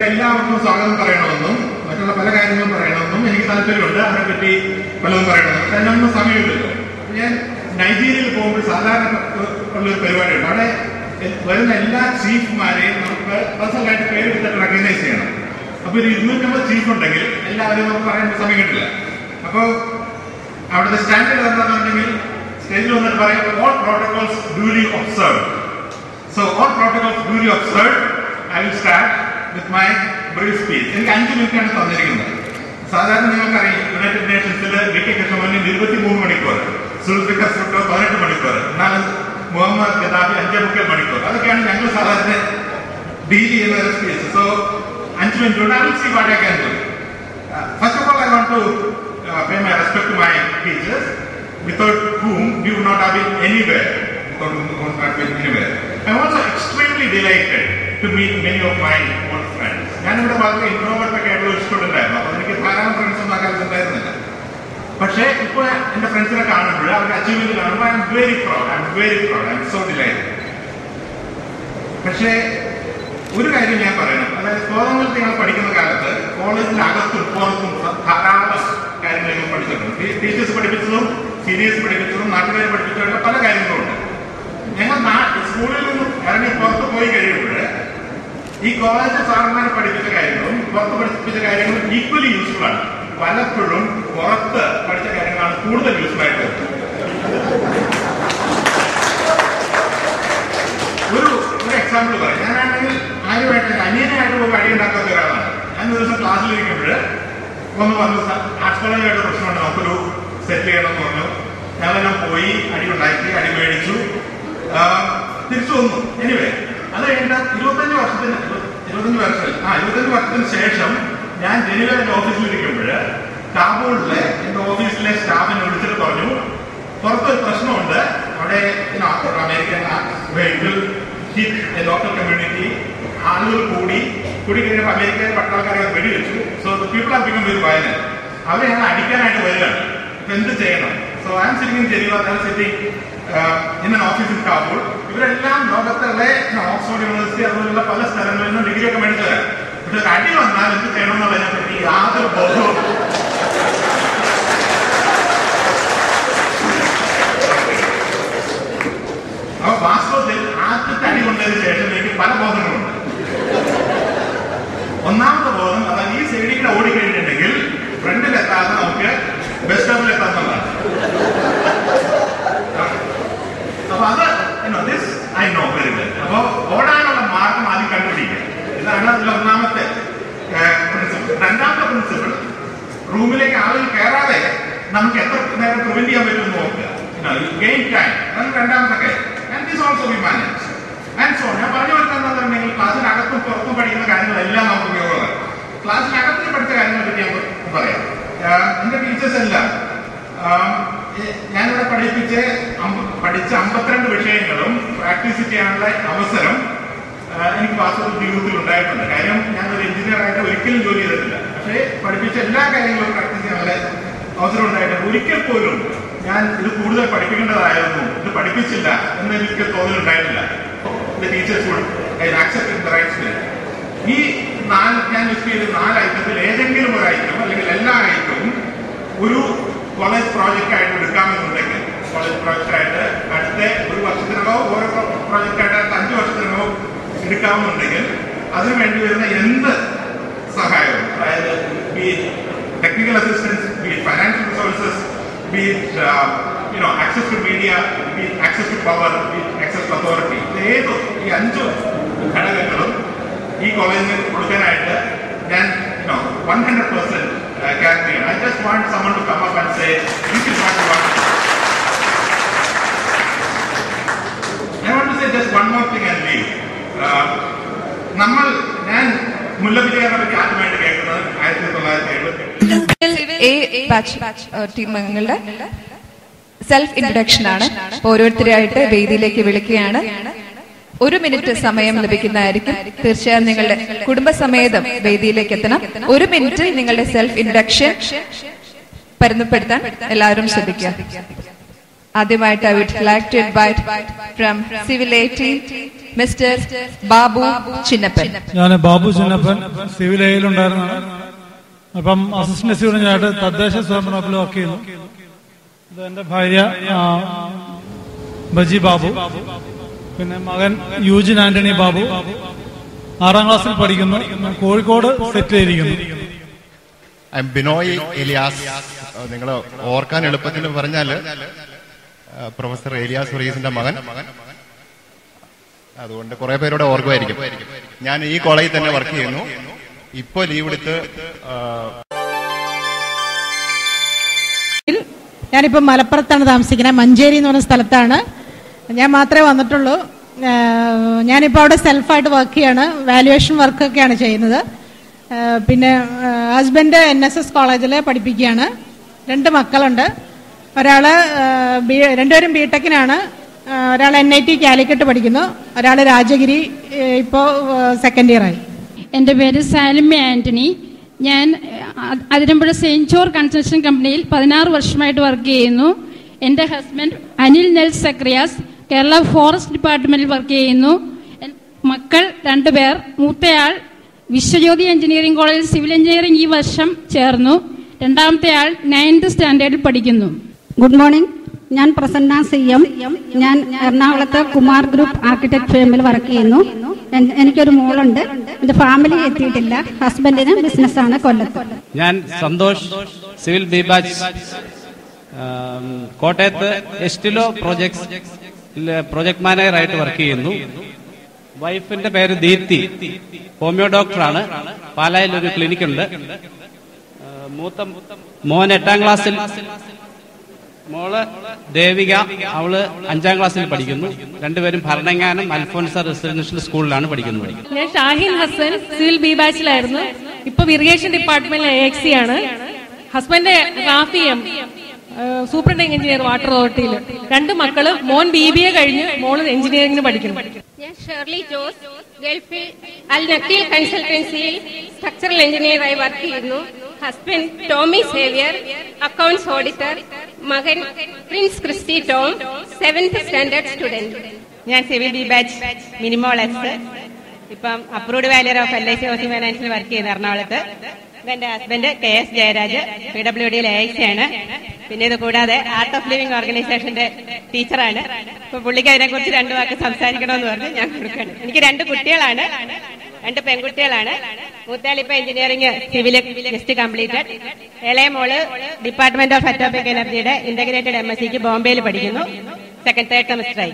എല്ലാവർക്കും സ്വാഗതം പറയണമെന്നും മറ്റുള്ള പല കാര്യങ്ങളും പറയണമെന്നും എനിക്ക് താല്പര്യമുണ്ട്. അതിനെപ്പറ്റി പലതും പറയണമെന്നും അതിനൊന്നും സമയമില്ലല്ലോ. ഞാൻ നൈജീരിയയിൽ പോകുമ്പോൾ സാധാരണ ഉള്ളൊരു പരിപാടിയുണ്ട്. അവിടെ വരുന്ന എല്ലാ ചീഫ്മാരെയും നമുക്ക് പേഴ്സണലായിട്ട് പേരെടുത്തിട്ട് റെക്കഗ്നൈസ് ചെയ്യണം. അപ്പോൾ ഒരു 250 ചീഫ് ഉണ്ടെങ്കിൽ എല്ലാവരും നമുക്ക് പറയാൻ സമയം കിട്ടില്ല. അപ്പോൾ അവിടുത്തെ സ്റ്റാൻഡേർഡ് എന്താണെന്നുണ്ടെങ്കിൽ സ്റ്റേജിൽ വന്നിട്ട് പറയും all protocols duly observe. So all protocols duly observe. I will start with my brief speech. എനിക്ക് 5 മിനിറ്റാണ് തന്നിരിക്കുന്നത്. സാധാരണ നിങ്ങൾക്കറിയാം യുണൈറ്റഡ് നേഷൻസിൽ വി.കെ. കൃഷ്ണമോഹൻ 23 മണിക്കൂർ, സുൽഫിക്കർ ഭുട്ടോ 18 മണിക്കൂർ, എന്നാൽ മുഹമ്മദ് ഗദാഫി 5 മണിക്കൂർ. അതൊക്കെയാണ് ഞങ്ങൾ സാധാരണ ഡീൽ ചെയ്യുന്ന ഒരു സ്പീച്ച്. സോ 5 മിനിറ്റ് കൊണ്ട് I will see what I can do. First of all, I want to pay my respect to my teachers, without whom we would not have been anywhere. I am also extremely delighted to meet many of my old friends. ഞാനിവിടെ വളരെ introvert ഒക്കെ ആയിട്ടുള്ള ഒരു student ആയിരുന്നു. അപ്പോൾ എനിക്ക് ധാരാളം friends ഒന്നും ആകാൻ ഉണ്ടായിരുന്നില്ല. പക്ഷേ ഇപ്പോൾ എൻ്റെ ഫ്രണ്ട്സിനെ കാണുമ്പോൾ അവരുടെ അച്ചീവ്മെന്റ് കാണുമ്പോൾ I am very proud. I M so delighted. പക്ഷേ ഒരു കാര്യം ഞാൻ പറയണം. അതായത് കോതമംഗലത്ത് ഞങ്ങൾ പഠിക്കുന്ന കാലത്ത് കോളേജിന്റെ അകത്തും പുറത്തും ധാരാളം കാര്യങ്ങൾ ഞങ്ങൾ പഠിച്ചിട്ടുണ്ട്. ടീച്ചേഴ്സ് പഠിപ്പിച്ചതും സീനിയേഴ്സ് പഠിപ്പിച്ചതും നാട്ടുകാർ പഠിപ്പിച്ചതും പല കാര്യങ്ങളുണ്ട്. ഞങ്ങൾ സ്കൂളിൽ നിന്ന് ഇറങ്ങി പുറത്ത് പോയി കഴിയുമ്പോൾ ഈ കോളേജ് സാറന്മാരെ പഠിപ്പിച്ച കാര്യങ്ങളും പുറത്ത് പഠിപ്പിച്ച കാര്യങ്ങളും ഈക്വലി യൂസ്ഫുൾ ആണ്. പലപ്പോഴും പുറത്ത് പഠിച്ച കാര്യങ്ങളാണ് കൂടുതൽ യൂസ്ഫുൾ ആയിട്ട് വരുന്നത്. ഒരു എക്സാമ്പിൾ പറയാം. ഞാനാണെങ്കിൽ ആരുമായിട്ട് അനിയനായിട്ട് പോയി അടി ഉണ്ടാക്കാത്ത ഒരാളാണ്. ഞാൻ ഒരു ദിവസം ക്ലാസ്സിലിരിക്കുമ്പോൾ ഒന്ന് വന്നു ആർട്സ് കോളേജായിട്ട് പ്രശ്നമുണ്ട്, നമുക്കൊരു സെറ്റ് ചെയ്യണമെന്ന് പറഞ്ഞു. ഞങ്ങളെല്ലാം പോയി അടി ഉണ്ടാക്കി, അടി മേടിച്ചു, തിരിച്ചു വന്നു. എനിവേ അത് കഴിഞ്ഞിട്ട് 25 വർഷത്തിന് ശേഷം ഞാൻ ജനുവരി ഓഫീസിലിരിക്കുമ്പോൾ കാബൂളിലെ എന്റെ ഓഫീസിലെ സ്റ്റാഫിനെ വിളിച്ചിട്ട് പറഞ്ഞു പുറത്തൊരു പ്രശ്നമുണ്ട്, അവിടെ American vehicle hit local community, ആളുകൾ കൂടി കഴിഞ്ഞപ്പോൾ അമേരിക്കൻ പട്ടാളക്കാരെ വെടിവെച്ചു. So the people are become very violent. അവരെ ഞങ്ങൾ അടിക്കാനായിട്ട് വരികയാണ്. ഇപ്പൊ എന്ത് ചെയ്യണം? So I M sitting in Geneva, I M sitting in an office in Kabul. ഇവരെല്ലാം ലോകത്തുള്ള ഓക്സ്ഫോർഡ് യൂണിവേഴ്സിറ്റി അതുപോലുള്ള പല സ്ഥലങ്ങളിൽ നിന്നും ഡിഗ്രി ഒക്കെ മേടിച്ചവരാണ്. പക്ഷെ ഒരു അടി വന്നാൽ എന്ത് ചെയ്യണം എന്നുള്ളതിനെ പറ്റി യാതൊരു ബോധവും. അപ്പൊ വാസ്തവത്തിൽ ആദ്യത്തെ അടി കൊണ്ടതിന് ശേഷം എനിക്ക് പല ബോധങ്ങളുണ്ട്. ഒന്നാമത്തെ ബോധം അതായത് ഈ സൈഡിൽ ഓടിക്കഴിഞ്ഞിട്ടുണ്ടെങ്കിൽ ഫ്രണ്ടിലെത്താതെ നമുക്ക് ബസ് സ്റ്റോപ്പിൽ എത്താന്നുള്ളതാണ്. അപ്പൊ അത് this I know very well. അപ്പൊ ഓടാനുള്ള മാർഗം ആദ്യം കണ്ടുപിടിക്കുക. ഇതാണ് അതിൽ ഒന്നാമത്തെ പ്രിൻസിപ്പിൾ. രണ്ടാമത്തെ പ്രിൻസിപ്പിൾ, റൂമിലേക്ക് ആളുകൾ കയറാതെ നമുക്ക് എത്ര നേരം പ്രിവെന്റ് ചെയ്യാൻ പറ്റുമെന്ന് നോക്കുക. ഗെയിൻ ടൈം, അതാണ് രണ്ടാമത്തെ കാര്യം. And this also be manage and so. ഞാൻ പറഞ്ഞു വരുന്നതെന്നുണ്ടെങ്കിൽ ക്ലാസ്സിനകത്തും പുറത്തും പഠിക്കുന്ന കാര്യങ്ങളെല്ലാം നമുക്ക് ഉപയോഗമാണ്. ക്ലാസ്സിനകത്ത് പഠിച്ച കാര്യങ്ങളെ പറ്റി ഞാൻ പറയാം. എന്റെ ടീച്ചേഴ്സ് എല്ലാം ഞാനിവിടെ പഠിച്ച 52 വിഷയങ്ങളും പ്രാക്ടീസ് ചെയ്യാനുള്ള അവസരം എനിക്ക് വാസ്തവത്തിൽ ജീവിതത്തിൽ ഉണ്ടായിട്ടുണ്ട്. കാര്യം ഞാനൊരു എഞ്ചിനീയറായിട്ട് ഒരിക്കലും ജോലി ചെയ്തിട്ടില്ല. പക്ഷേ പഠിപ്പിച്ച എല്ലാ കാര്യങ്ങളും പ്രാക്ടീസ് ചെയ്യാനുള്ള അവസരം ഉണ്ടായിട്ടുണ്ട്. ഒരിക്കൽ പോലും ഞാൻ ഇത് കൂടുതൽ പഠിപ്പിക്കേണ്ടതായിരുന്നു, ഇത് പഠിപ്പിച്ചില്ല എന്നെനിക്ക് തോന്നലുണ്ടായിട്ടില്ല. ടീച്ചേഴ്സ് ഈ ഞാൻ ലിസ്റ്റ് ചെയ്ത 4 ഐറ്റത്തിൽ ഏതെങ്കിലും ഒരു ഐറ്റം അല്ലെങ്കിൽ എല്ലാ ഐറ്റവും ഒരു കോളേജ് പ്രോജക്റ്റ് ആയിട്ട് എടുക്കാമെന്നുണ്ടെങ്കിൽ കോളേജ് പ്രോജക്റ്റ് ആയിട്ട് അടുത്ത ഒരു വർഷത്തിനോ ഓരോ പ്രോജക്റ്റ് ആയിട്ട് 5 വർഷത്തിനോ എടുക്കാമെന്നുണ്ടെങ്കിൽ അതിന് വേണ്ടി വരുന്ന എന്ത് സഹായവും, അതായത് be technical assistance, be financial resources, be access to media, be access to power, be access to authority, ഏതും ഈ 5 ഘടകങ്ങളും ഈ കോളേജിന് കൊടുക്കാനായിട്ട് ഞാൻ 100% guarantee. I just want someone to come up and say, this is what you want to do. I want to say just one more thing and leave. ഞാൻ മുല്ലപ്പെരിയാറിനെ പറ്റി ആദ്യമായിട്ട് കേൾക്കുന്നത് 1978 ടീമുകളുടെ സെൽഫ് ഇൻട്രൊഡക്ഷൻ ആണ്. ഓരോരുത്തരായിട്ട് വേദിയിലേക്ക് വിളിക്കുകയാണ്. 1 മിനിറ്റ് സമയം ലഭിക്കുന്നതായിരിക്കും. തീർച്ചയായും നിങ്ങളുടെ കുടുംബസമേതം വേദിയിലേക്ക് എത്തണം. 1 മിനിറ്റിൽ നിങ്ങളുടെ സെൽഫ് ഇൻട്രൊഡക്ഷൻ പരിമിതപ്പെടുത്താൻ എല്ലാവരും ശ്രദ്ധിക്കുക. ആദ്യമായിട്ട് I would like to invite from Civil 18 mister Babu Chinnappan. ഞാൻ ബാബു ചിന്നപ്പൻ, സിവിൽ എയിലുണ്ടായിരുന്നതാണ്. അപ്പം അസിസ്റ്റന്റ് സ്റ്റുഡന്റായിട്ട് തദ്ദേശ സ്വയംഭരണ വകുപ്പിൽ വർക്ക് ചെയ്യുന്നു. ഇത് എന്റെ ഭാര്യ ബജി ബാബു, പിന്നെ മകൻ യൂജിൻ ആന്റണി ബാബു 6ാം ക്ലാസ്സിൽ പഠിക്കുന്നു, കോഴിക്കോട് സെറ്റിൽ ചെയ്തിരിക്കുന്നു. ബിനോയ് എലിയാസ്. നിങ്ങൾ ഓർക്കാൻ എളുപ്പത്തിൽ പറഞ്ഞാല് പ്രൊഫസർ എലിയാസ് റീസിന്റെ മകൻ. അതുകൊണ്ട് കുറെ പേരോടെ ഓർക്കുമായിരിക്കും. ഞാൻ ഈ കോളേജിൽ തന്നെ വർക്ക് ചെയ്യുന്നു. ഇപ്പൊ ലീവ് എടുത്ത് ഞാനിപ്പോൾ മലപ്പുറത്താണ് താമസിക്കുന്നത്. മഞ്ചേരി എന്ന് പറഞ്ഞ സ്ഥലത്താണ്. ഞാൻ മാത്രമേ വന്നിട്ടുള്ളൂ. ഞാനിപ്പോൾ അവിടെ സെൽഫായിട്ട് വർക്ക് ചെയ്യാണ്. വാല്യുവേഷൻ വർക്കൊക്കെയാണ് ചെയ്യുന്നത്. പിന്നെ ഹസ്ബൻഡ് NSS കോളേജിൽ പഠിപ്പിക്കുകയാണ്. 2 മക്കളുണ്ട്. രണ്ടുപേരും ബിടെക്കിനാണ്. ഒരാൾ NIT കാലിക്കറ്റ് പഠിക്കുന്നു, ഒരാൾ രാജഗിരി ഇപ്പോൾ സെക്കൻഡ് ഇയർ ആയി. എൻ്റെ പേര് സാലിമ ആന്റണി. ഞാൻ അതിരമ്പുഴ സെയിന്റ് ജോർജ് കൺസ്ട്രക്ഷൻ കമ്പനിയിൽ 16 വർഷമായിട്ട് വർക്ക് ചെയ്യുന്നു. എൻ്റെ ഹസ്ബൻഡ് അനിൽ നെൽ സക്രിയാസ് കേരള ഫോറസ്റ്റ് ഡിപ്പാർട്ട്മെന്റിൽ വർക്ക് ചെയ്യുന്നു. മക്കൾ 2 പേർ. മൂത്തയാൾ വിശ്വജ്യോതി എഞ്ചിനീയറിംഗ് കോളേജിൽ സിവിൽ എഞ്ചിനീയറിംഗ് ഈ വർഷം ചേർന്നു. രണ്ടാമത്തെ ആൾ 9th സ്റ്റാൻഡേർഡിൽ പഠിക്കുന്നു. Good morning. ഞാൻ പ്രസന്ന CM. ഞാൻ എറണാകുളത്ത് കുമാർ ഗ്രൂപ്പ് ആർക്കിടെക്ട് ഫേമിൽ വർക്ക് ചെയ്യുന്നു. എനിക്കൊരു മോളുണ്ട്. എന്റെ ഫാമിലി എത്തിയിട്ടില്ല. ഹസ്ബൻഡിന് ബിസിനസ്സാണ് കൊല്ലത്ത്. ഞാൻ സന്തോഷ്, സിവിൽ ബി ബാച്ച്, കോട്ടയത്ത് എസ്റ്റിലോ പ്രോജക്ട് മാനേജറായിട്ട് വർക്ക് ചെയ്യുന്നു. വൈഫിന്റെ പേര് ദീപ്തി, ഹോമിയോ ഡോക്ടറാണ്. പാലായിൽ ഒരു ക്ലിനിക് ഉണ്ട്. മൂത്ത മോൻ 8ാം ക്ലാസ്സിൽ, മോള് ദേവിക, അവള് 5ാം ക്ലാസ്സിൽ പഠിക്കുന്നു. 2 പേരും ഭരണങ്ങാനം അൽഫോൻസ റെസിഡൻഷ്യൽ സ്കൂളിലാണ് പഠിക്കുന്നത്. ഞാൻ ഷാഹിൻ ഹസൻ, സിവിൽ ബി ബാച്ചിലായിരുന്നു. ഇപ്പൊ ഇറിഗേഷൻ ഡിപ്പാർട്ട്മെന്റിൽ AXC ആണ്. Husband Rafi M, superintending engineer water അതോറിറ്റിയിൽ. 2 മക്കള്, മോൻ BBA കഴിഞ്ഞ്, മോള് എഞ്ചിനീയറിംഗിന് പഠിക്കുന്നു. ഞാൻ ഷേർലി ജോസ്, ഗൾഫിൽ അൽ നക്കീൽ കൺസൾട്ടൻസിയിൽ സ്ട്രക്ചറൽ എഞ്ചിനീയറായി വർക്ക് ചെയ്യുന്നു. Husband Tomy Xavier, accounts auditor. മകൻ Prince Christy Tom, 7th standard student. ഞാൻ civil B batch Minimol S, ഇപ്പം approved valuer of LIC housing ഫൈനാൻസിൽ വർക്ക് ചെയ്യുന്നു എറണാകുളത്ത്. എന്റെ ഹസ്ബൻഡ് KS ജയരാജ്, PWDയിൽ AXC ആണ്. പിന്നെ ഇത് കൂടാതെ ആർട്ട് ഓഫ് ലിവിംഗ് ഓർഗനൈസേഷന്റെ ടീച്ചറാണ്. ഇപ്പൊ പുള്ളിക്ക് അതിനെ കുറിച്ച് 2 വാക്ക് സംസാരിക്കണമെന്ന് പറഞ്ഞ് ഞാൻ കൊടുക്കുകയാണ്. എനിക്ക് 2 കുട്ടികളാണ്, 2 പെൺകുട്ടികളാണ്. മൂത്തയാൾ ഇപ്പൊ എഞ്ചിനീയറിംഗ് സിവിൽ ജസ്റ്റ് കംപ്ലീറ്റഡ്. ഇളയ മോള് ഡിപ്പാർട്ട്മെന്റ് ഓഫ് അറ്റോമിക് എനർജിയുടെ ഇന്റഗ്രേറ്റഡ് MSc ബോംബെയിൽ പഠിക്കുന്നു. 2nd, 3rd സെമസ്റ്റർ ആയി.